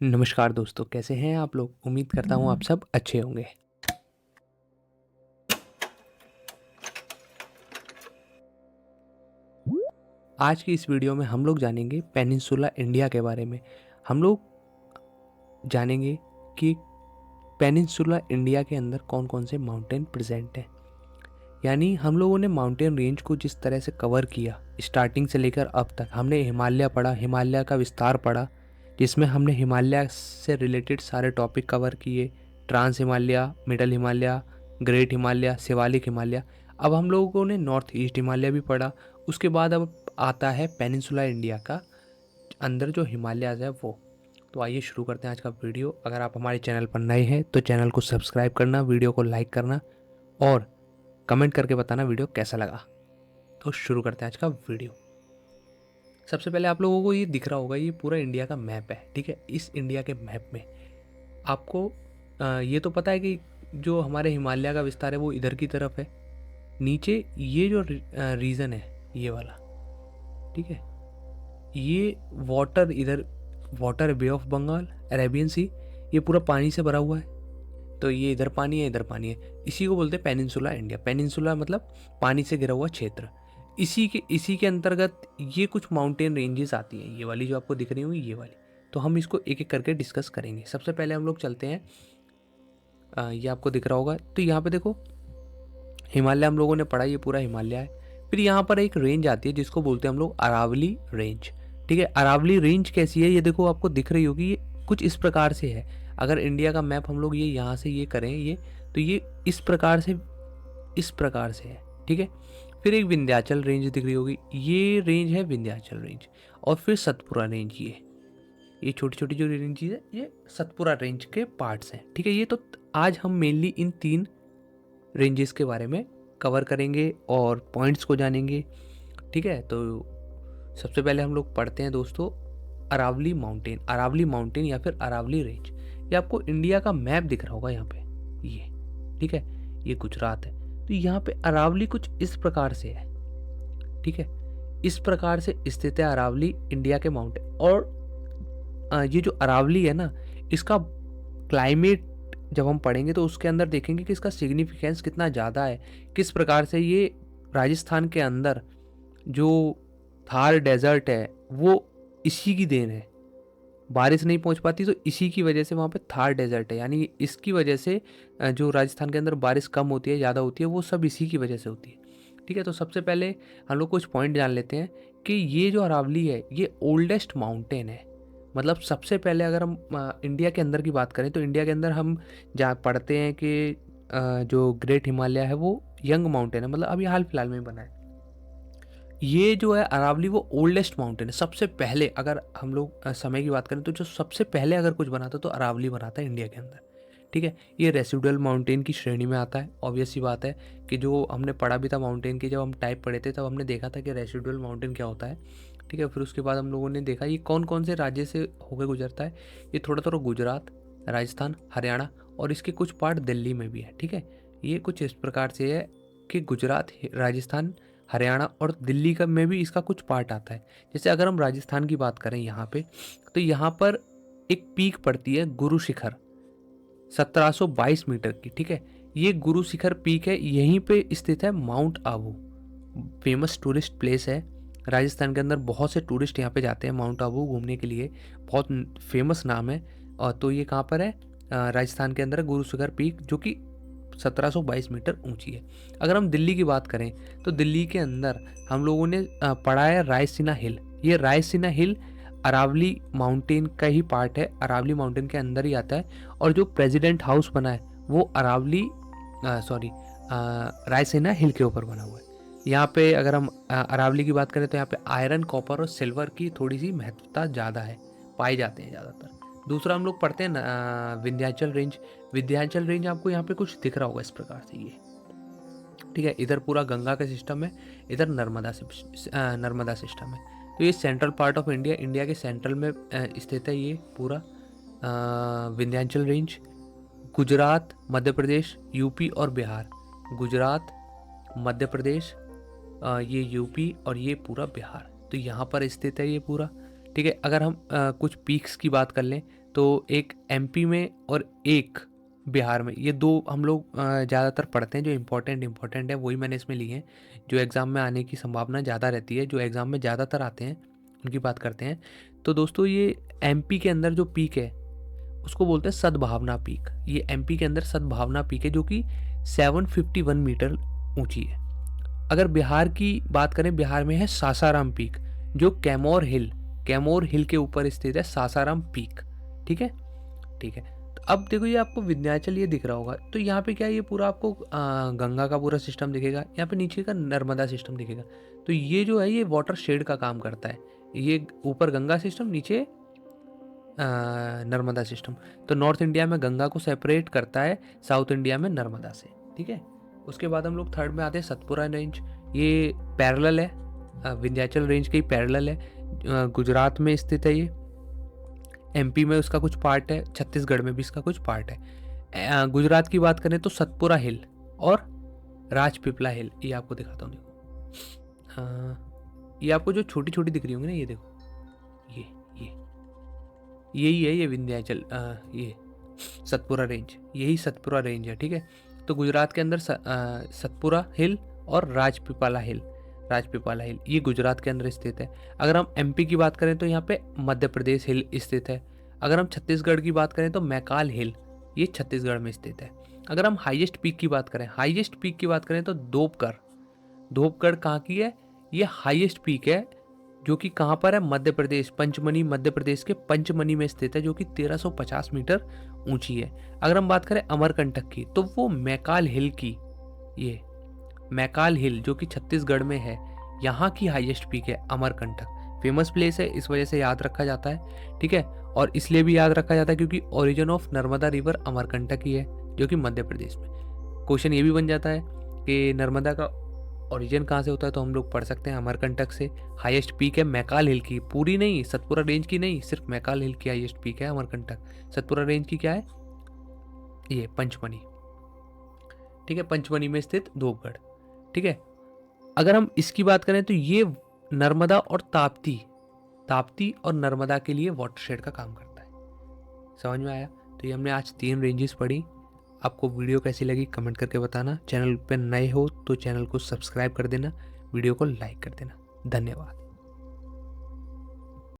नमस्कार दोस्तों, कैसे हैं आप लोग? उम्मीद करता हूँ आप सब अच्छे होंगे। आज की इस वीडियो में हम लोग जानेंगे पेनिनसुला इंडिया के बारे में। हम लोग जानेंगे कि पेनिनसुला इंडिया के अंदर कौन-कौन से माउंटेन प्रेज़ेंट हैं। यानी हम लोगों ने माउंटेन रेंज को जिस तरह से कवर किया, स्टार्टिंग से लेकर अब तक हमने हिमालय पढ़ा, हिमालय का विस्तार पढ़ा, जिसमें हमने हिमालय से रिलेटेड सारे टॉपिक कवर किए, trans Himalaya, middle Himalaya, great Himalaya, Shivalik Himalaya. अब हम लोगों ने नॉर्थ ईस्ट हिमालय भी पढ़ा। उसके बाद अब आता है पेनिनसुला इंडिया का अंदर जो हिमालयाज़ है वो। तो आइए शुरू करते हैं आज का वीडियो। अगर आप हमारे चैनल पर नए हैं तो चैनल को सब्सक्राइब करना, वीडियो को लाइक करना और कमेंट करके बताना वीडियो कैसा लगा। तो शुरू करते हैं आज का वीडियो। सबसे पहले आप लोगों को ये दिख रहा होगा, ये पूरा इंडिया का मैप है, ठीक है। इस इंडिया के मैप में आपको ये तो पता है कि जो हमारे हिमालय का विस्तार है वो इधर की तरफ है। नीचे ये जो रीजन है ये वाला, ठीक है, ये वाटर इधर, water bay of Bengal, Arabian sea, ये पूरा पानी से भरा हुआ है। तो ये इधर पानी है, इधर पानी है। इसी को बोलते हैं पेनिनसुला इंडिया। पेनिनसुला मतलब पानी से घिरा हुआ क्षेत्र। इसी के अंतर्गत ये कुछ माउंटेन रेंजेस आती हैं, ये वाली जो आपको दिख रही होंगी, ये वाली। तो हम इसको एक एक करके डिस्कस करेंगे। सबसे पहले हम लोग चलते हैं, ये आपको दिख रहा होगा। तो यहाँ पे देखो, हिमालय हम लोगों ने पढ़ा, ये पूरा हिमालय है। फिर यहाँ पर एक रेंज आती है जिसको बोलते हैं हम लोग अरावली रेंज, ठीक है। अरावली रेंज कैसी है, ये देखो आपको दिख रही होगी, ये कुछ इस प्रकार से है। अगर इंडिया का मैप हम लोग ये यहाँ से ये करें, ये तो ये इस प्रकार से है, ठीक है। फिर एक विंध्याचल रेंज दिख रही होगी, ये रेंज है विंध्याचल रेंज। और फिर सतपुरा रेंज, ये छोटी छोटी जो रेंजेस है ये सतपुरा रेंज के पार्ट्स हैं, ठीक है। ये तो आज हम मेनली इन 3 रेंजेस के बारे में कवर करेंगे और पॉइंट्स को जानेंगे, ठीक है। तो सबसे पहले हम लोग पढ़ते हैं दोस्तों अरावली माउंटेन या फिर अरावली रेंज। ये आपको इंडिया का मैप दिख रहा होगा यहाँ पे, ये, ठीक है, ये गुजरात है। तो यहाँ पे अरावली कुछ इस प्रकार से है, ठीक है। इस प्रकार से स्थित है अरावली इंडिया के माउंटेन। और ये जो अरावली है ना, इसका क्लाइमेट जब हम पढ़ेंगे तो उसके अंदर देखेंगे कि इसका सिग्निफिकेंस कितना ज़्यादा है। किस प्रकार से ये राजस्थान के अंदर जो थार डेजर्ट है वो इसी की देन है। बारिश नहीं पहुंच पाती तो इसी की वजह से वहाँ पे थार डेजर्ट है, यानी इसकी वजह से जो राजस्थान के अंदर बारिश कम होती है, ज़्यादा होती है, वो सब इसी की वजह से होती है, ठीक है। तो सबसे पहले हम लोग कुछ पॉइंट जान लेते हैं कि ये जो अरावली है ये ओल्डेस्ट माउंटेन है। मतलब सबसे पहले अगर हम इंडिया के अंदर की बात करें तो इंडिया के अंदर हम जहाँ पढ़ते हैं कि जो ग्रेट हिमालय है वो यंग माउंटेन है, मतलब अभी हाल फिलहाल में ही बना है। ये जो है अरावली वो ओल्डेस्ट माउंटेन है। सबसे पहले अगर हम लोग समय की बात करें तो जो सबसे पहले अगर कुछ बना था तो अरावली बना था इंडिया के अंदर, ठीक है। ये रेसिडुअल माउंटेन की श्रेणी में आता है। ऑब्वियस सी बात है कि जो हमने पढ़ा भी था माउंटेन की, जब हम टाइप पढ़े थे तब हमने देखा था कि रेसिडुअल माउंटेन क्या होता है, ठीक है। फिर उसके बाद हम लोगों ने देखा ये कौन कौन से राज्य से होकर गुजरता है। ये थोड़ा थोड़ा गुजरात, राजस्थान, हरियाणा और इसके कुछ पार्ट दिल्ली में भी है, ठीक है। ये कुछ इस प्रकार से है कि गुजरात, राजस्थान, हरियाणा और दिल्ली का में भी इसका कुछ पार्ट आता है। जैसे अगर हम राजस्थान की बात करें यहाँ पे, तो यहाँ पर एक पीक पड़ती है गुरु शिखर, 1722 मीटर की, ठीक है। ये गुरु शिखर पीक है, यहीं पे स्थित है mount Abu. Famous tourist place है राजस्थान के अंदर, बहुत से टूरिस्ट यहाँ पे जाते हैं माउंट आबू घूमने के लिए, बहुत फेमस नाम है। और तो ये कहाँ पर है, राजस्थान के अंदर गुरु शिखर पीक, जो कि 1722 मीटर ऊंची है। अगर हम दिल्ली की बात करें तो दिल्ली के अंदर हम लोगों ने पढ़ा है रायसीना हिल। ये रायसीना हिल अरावली माउंटेन का ही पार्ट है, अरावली माउंटेन के अंदर ही आता है। और जो प्रेसिडेंट हाउस बना है वो रायसीना हिल के ऊपर बना हुआ है। यहाँ पे अगर हम अरावली की बात करें तो यहाँ पे आयरन, कॉपर और सिल्वर की थोड़ी सी महत्वता ज़्यादा है, पाए जाते हैं ज़्यादातर। दूसरा हम लोग पढ़ते हैं ना विंध्याचल रेंज। विंध्याचल रेंज आपको यहाँ पे कुछ दिख रहा होगा इस प्रकार से, ये, ठीक है। इधर पूरा गंगा का सिस्टम है, इधर नर्मदा सिस्टम है। तो ये central part of India, India के सेंट्रल में स्थित है ये पूरा विंध्याचल रेंज। गुजरात, मध्य प्रदेश, यूपी और बिहार, गुजरात, मध्य प्रदेश, ये यूपी और ये पूरा बिहार, तो यहाँ पर स्थित है ये पूरा, ठीक है। अगर हम कुछ पीक्स की बात कर लें तो एक एमपी में और एक बिहार में, ये दो हम लोग ज़्यादातर पढ़ते हैं। जो इम्पोर्टेंट है वही मैंने इसमें लिए हैं, जो एग्ज़ाम में आने की संभावना ज़्यादा रहती है, जो एग्ज़ाम में ज़्यादातर आते हैं उनकी बात करते हैं। तो दोस्तों ये एमपी के अंदर जो पीक है उसको बोलते हैं सद्भावना पीक। ये एमपी के अंदर सद्भावना पीक है जो कि 751 मीटर ऊंची है। अगर बिहार की बात करें, बिहार में है सासाराम पीक, जो कैमोर हिल के ऊपर स्थित है सासाराम पीक। ठीक है, ठीक है। तो अब देखो ये आपको विंध्याचल ये दिख रहा होगा, तो यहाँ पे क्या है, ये पूरा आपको गंगा का पूरा सिस्टम दिखेगा, यहाँ पे नीचे का नर्मदा सिस्टम दिखेगा। तो ये जो है ये वाटर शेड का काम करता है, ये ऊपर गंगा सिस्टम, नीचे नर्मदा सिस्टम। तो नॉर्थ इंडिया में गंगा को सेपरेट करता है, साउथ इंडिया में नर्मदा से। ठीक है, उसके बाद हम लोग थर्ड में आते हैं सतपुरा रेंज। ये पैरेलल है, विंध्याचल रेंज के ही पैरेलल है। गुजरात में स्थित है ये, एमपी में उसका कुछ पार्ट है, छत्तीसगढ़ में भी इसका कुछ पार्ट है। गुजरात की बात करें तो सतपुरा हिल और राजपीपला हिल, ये आपको दिखाता हूँ। देखो ये आपको जो छोटी छोटी दिख रही होंगी ना, ये देखो, ये यही है, ये विंध्याचल, ये सतपुरा रेंज, यही सतपुरा रेंज है। ठीक है, तो गुजरात के अंदर सतपुरा हिल और राजपीपला हिल ये गुजरात के अंदर स्थित है। अगर हम एमपी की बात करें तो यहाँ पे मध्य प्रदेश हिल स्थित है। अगर हम छत्तीसगढ़ की बात करें तो मैकाल हिल, ये छत्तीसगढ़ में स्थित है। अगर हम हाईएस्ट पीक की बात करें तो धूपगढ़ कहाँ की है, ये हाईएस्ट पीक है, जो कि कहाँ पर है, मध्य प्रदेश, पंचमनी, मध्य प्रदेश के पंचमनी में स्थित है, जो कि 1350 मीटर ऊंची है। अगर हम बात करें अमरकंटक की, तो वो मैकाल हिल की, ये मैकाल हिल जो कि छत्तीसगढ़ में है, यहाँ की हाईएस्ट पीक है अमरकंटक। फेमस प्लेस है, इस वजह से याद रखा जाता है। ठीक है, और इसलिए भी याद रखा जाता है क्योंकि origin of Narmada river Amarkantak ही है, जो कि मध्य प्रदेश में। क्वेश्चन ये भी बन जाता है कि नर्मदा का ओरिजिन कहाँ से होता है, तो हम लोग पढ़ सकते हैं अमरकंटक से। हाईएस्ट पीक है मैकाल हिल की, पूरी नहीं, सतपुरा रेंज की नहीं, सिर्फ मैकाल हिल की हाईएस्ट पीक है अमरकंटक। सतपुरा रेंज की क्या है, ये पंचमनी। ठीक है, पंचमनी में स्थित धूपगढ़। ठीक है, अगर हम इसकी बात करें तो ये नर्मदा और ताप्ती और नर्मदा के लिए वाटरशेड का काम करता है। समझ में आया? तो ये हमने आज 3 रेंजेस पढ़ी। आपको वीडियो कैसी लगी कमेंट करके बताना। चैनल पे नए हो तो चैनल को सब्सक्राइब कर देना, वीडियो को लाइक कर देना। धन्यवाद।